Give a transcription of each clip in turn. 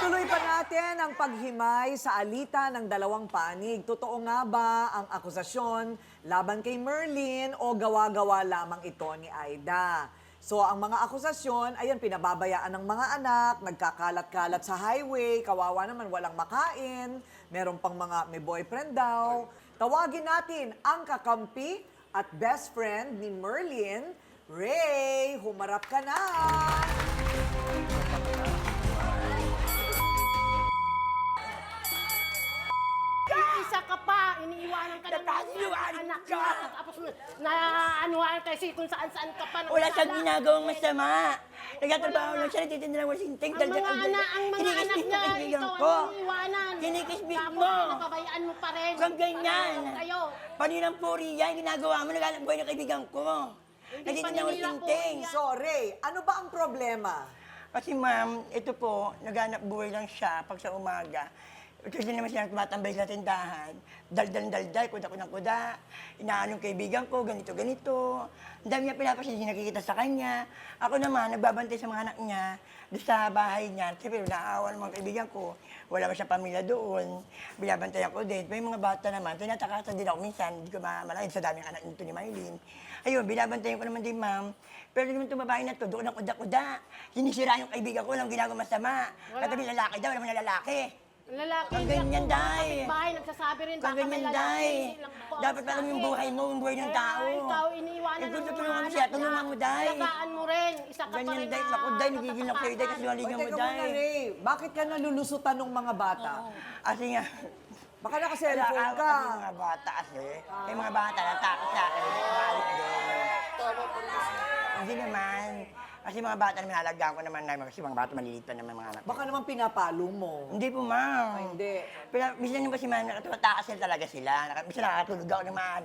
Ituloy pa natin ang paghimay sa alitan ng dalawang panig. Totoo nga ba ang akusasyon laban kay Merlin o gawa-gawa lamang ito ni Aida? So ang mga akusasyon, ayan, pinababayaan ng mga anak, nagkakalat-kalat sa highway, kawawa naman, walang makain, meron pang mga may boyfriend daw. Tawagin natin ang kakampi at best friend ni Merlin. Ray, humarap ka na! Isa ka pa, iniiwanan ka ng Natasiwanan anak ka! niya. Tapos naanuhan kasi kung saan-saan ka pa. Wala siyang ginagawang masama. Nagtatrabaho lang siya, nagtitinda ng walang sinting. Ang mga anak niya, ito ang iniiwanan. Kinikisbis Tapos mo. napabayaan mo pa rin. Kung ganyan. Kayo. Paninang puri yan, ginagawa mo, naghanap buhay ng kaibigan ko. Nagtitinda ng walang sinting. So Ray, ano ba ang problema? Kasi ma'am, ito po, naghanap buhay lang siya pag sa umaga. Kasi naman siya tumatambay sa tindahan. Dal-dal-dal-dal, kuda-kuda-kuda. Inaanong kaibigan ko, ganito-ganito. Ang dami niya pinapasin, hindi nakikita sa kanya. Ako naman, nagbabantay sa mga anak niya, doon sa bahay niya. Siyempre, naaawa ng mga kaibigan ko. Wala ba siya pamilya doon. Binabantayan ko din. May mga bata naman, tinatakasan din ako minsan. Hindi ko malakin sa daming anak nito ni Maylin. Ayun, binabantayan ko naman din, ma'am. Pero naman itong babae na to, doon ng kuda-kuda. Sinisira yung kaibigan ko, walang ginagawa masama. Katabi lalaki daw, walang lalaki. Lalaki, Kung ganyan, day. bahay, nagsasabi rin, Kung baka may ganyan, lalaki. day. Silang po, Dapat alam yung buhay mo, yung buhay ng tao. Kaya ikaw, iniiwanan Kung ng tutulungan mo mga siya, anak tulungan niya. mo, day. Alagaan mo rin. Isa ka pa Ganyan, rin day. na Naku, day, nagigil ako sa'yo, day, kasi Oy, waligan mo, teka muna day. Ray, bakit ka nalulusutan ng mga bata? Kasi nga, Baka naka-cellphone ka. Kasi mga bata kasi, may mga bata natakot sa akin, balik din. Hindi naman. Kasi mga bata naman, halagaan ko naman namin kasi mga bata maliliit pa naman mga anak. Baka naman pinapalo mo. Hindi po, ma'am. Ay, hindi. Pero minsan yung kasi ma'am, nakatatakas sila talaga sila. Minsan nakatulog ako ng mga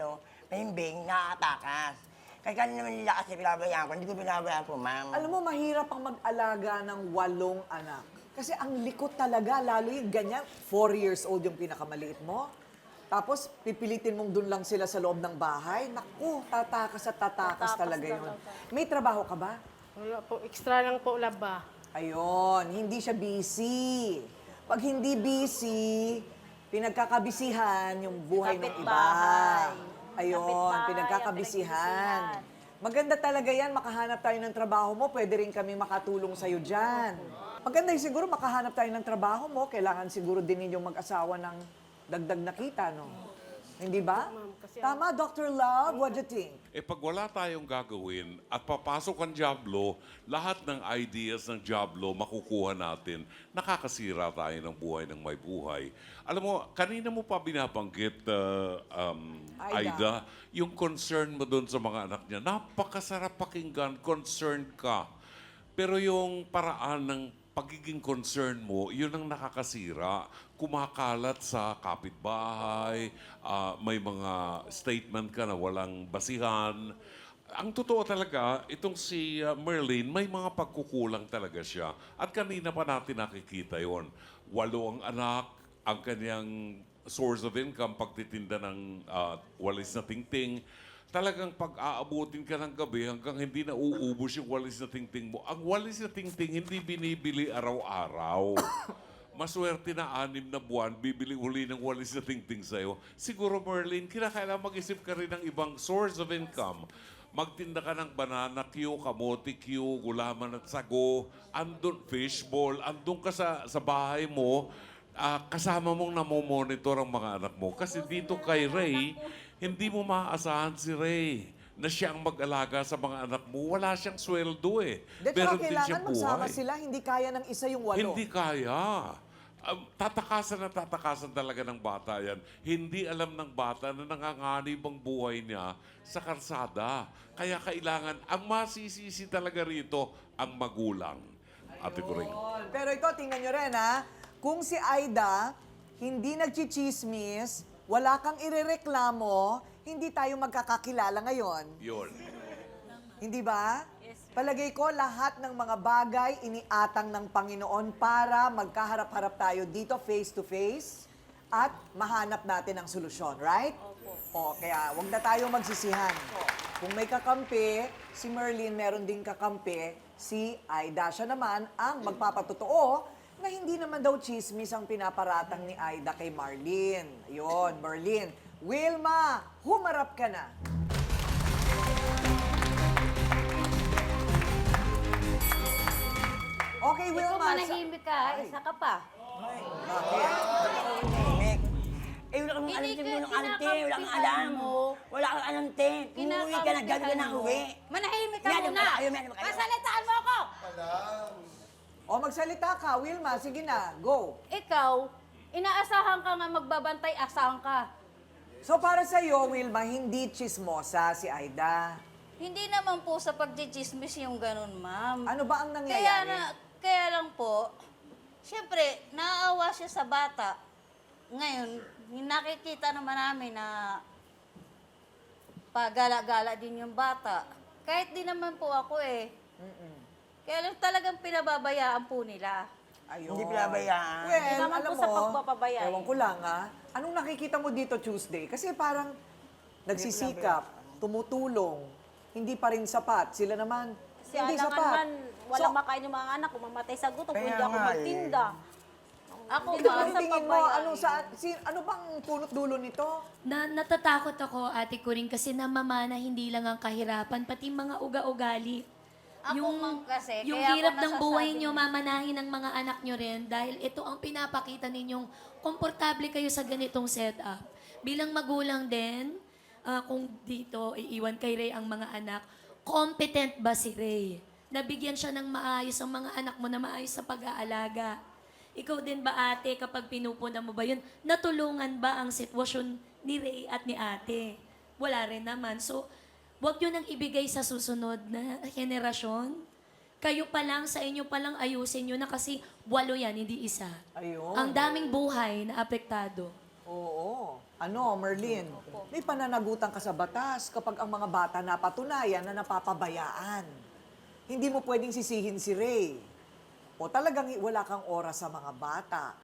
mahimbing, nakatakas. Kaya kanya naman nila kasi pinabayaan ko, hindi ko pinabayaan po, ma'am. Alam mo, mahirap ang mag-alaga ng 8 anak. Kasi ang likot talaga, lalo yung ganyan. 4 years old yung pinakamaliit mo. Tapos, pipilitin mong dun lang sila sa loob ng bahay. Naku, tatakas at tatakas talaga yun. May trabaho ka ba? Wala po, extra lang po laba. Ayun, hindi siya busy. Pag hindi busy, pinagkakabisihan yung buhay ng iba. Kapitbahay. Ayun, Kapitbahay, pinagkakabisihan. Maganda talaga yan, makahanap tayo ng trabaho mo, pwede rin kami makatulong sa'yo dyan. Maganda yung siguro makahanap tayo ng trabaho mo, kailangan siguro din ninyong mag-asawa ng dagdag na kita, no? Hindi ba? Tama, Dr. Love, what do you think? Eh pag wala tayong gagawin at papasok ang Diablo, lahat ng ideas ng Diablo makukuha natin, nakakasira tayo ng buhay ng may buhay. Alam mo, kanina mo pa binabanggit, Aida, yung concern mo doon sa mga anak niya, napakasarap pakinggan, concerned ka. Pero yung paraan ng pagiging concern mo, yun ang nakakasira. Kumakalat sa kapitbahay, may mga statement ka na walang basihan. Ang totoo talaga, itong si Merlin, may mga pagkukulang talaga siya. At kanina pa natin nakikita yon. 8 ang anak, ang kanyang source of income, pagtitinda ng walis na tingting. Talagang pag-aabutin ka ng gabi hanggang hindi na uubos yung walis na tingting mo. Ang walis na tingting hindi binibili araw-araw. Maswerte na 6 na buwan, bibili uli ng walis na tingting sa'yo. Siguro, Merlin, kinakailangan mag-isip ka rin ng ibang source of income. Magtinda ka ng banana Q, kamote Q, gulaman at sago, andun fishball, andun ka sa bahay mo, kasama mong namomonitor ang mga anak mo. Kasi dito kay Ray, hindi mo maaasahan si Ray na siya ang mag-alaga sa mga anak mo. Wala siyang sweldo eh. Di, tsaka kailangan magsama sila, hindi kaya ng isa yung 8. Hindi kaya. Tatakasan na tatakasan talaga ng bata yan. Hindi alam ng bata na nanganganib ang buhay niya sa karsada. Kaya kailangan, ang masisisi talaga rito, ang magulang. Ate Kuring. Pero ito, tingnan nyo rin ha. Kung si Aida hindi nagchichismis, wala kang irereklamo, hindi tayo magkakakilala ngayon. Yun. Hindi ba? Palagay ko, lahat ng mga bagay iniatang ng Panginoon para magkaharap-harap tayo dito face to face at mahanap natin ang solusyon, right? Opo. O, kaya wag na tayo magsisihan. Kung may kakampi, si Merlin meron ding kakampi, si Aida. Siya naman ang magpapatotoo na hindi naman daw chismis ang pinaparatang ni Aida kay Marlene. Ayun, Marlene. Wilma, humarap ka na. Okay, Ikaw Wilma. manahimik ka, Ay, isa ka pa. bakit? Tahimik. Eh, wala kang alam Hindi din ka- ng ante, wala kang kinakampihan alam. mo. Wala kang alam, te. Umuwi ka na, gano'n ka na uwi. Manahimik ka Meron muna. ba kayo? Meron ba kayo? Pasalitaan mo ako. O, magsalita ka, Wilma. Sige na, go. Ikaw, inaasahan ka nga magbabantay, asahan ka. So, para sa iyo, Wilma, hindi chismosa si Aida. Hindi naman po sa pagchichismis yung ganun, ma'am. Ano ba ang nangyayari? Kaya lang po, siyempre, naaawa siya sa bata. Ngayon, nakikita naman namin na pagala-gala din yung bata. Kahit di naman po ako eh. Kaya lang talagang pinababayaan po nila. Ayun. Hindi pinabayaan. Well, Hindi naman alam po sa mo, pagpapabayaan. ewan ko lang anong nakikita mo dito Tuesday? Kasi parang nagsisikap, tumutulong, hindi pa rin sapat. Sila naman, Si hindi Alangan sapat. man, walang makain yung mga anak ko, mamatay sa gutom, Kaya hindi ako nga eh. magtinda. Ako, Ito ma'am, ang tingin mo, ano bang punot dulo nito? Natatakot ako, Ate Kuring, kasi namamana hindi lang ang kahirapan, pati mga uga-ugali. Ako, ma'am, kasi, yung kaya ako hirap ng nasasabi buhay nyo, niyo. mamanahin ng mga anak nyo rin dahil ito ang pinapakita ninyong komportable kayo sa ganitong setup. Bilang magulang din, kung dito iiwan kay Ray ang mga anak, competent ba si Ray? Nabigyan siya ng maayos ang mga anak mo na maayos sa pag-aalaga. Ikaw din ba, ate, kapag pinupuna mo ba yun, natulungan ba ang sitwasyon ni Ray at ni ate? Wala rin naman. So, huwag nyo nang ibigay sa susunod na henerasyon. Kayo pa lang, sa inyo pa lang ayusin nyo na kasi 8 yan, hindi isa. Ayun. Ang daming buhay na apektado. Oo. Ano, Merlin, may pananagutan ka sa batas kapag ang mga bata napatunayan na napapabayaan. Hindi mo pwedeng sisihin si Ray. O talagang wala kang oras sa mga bata.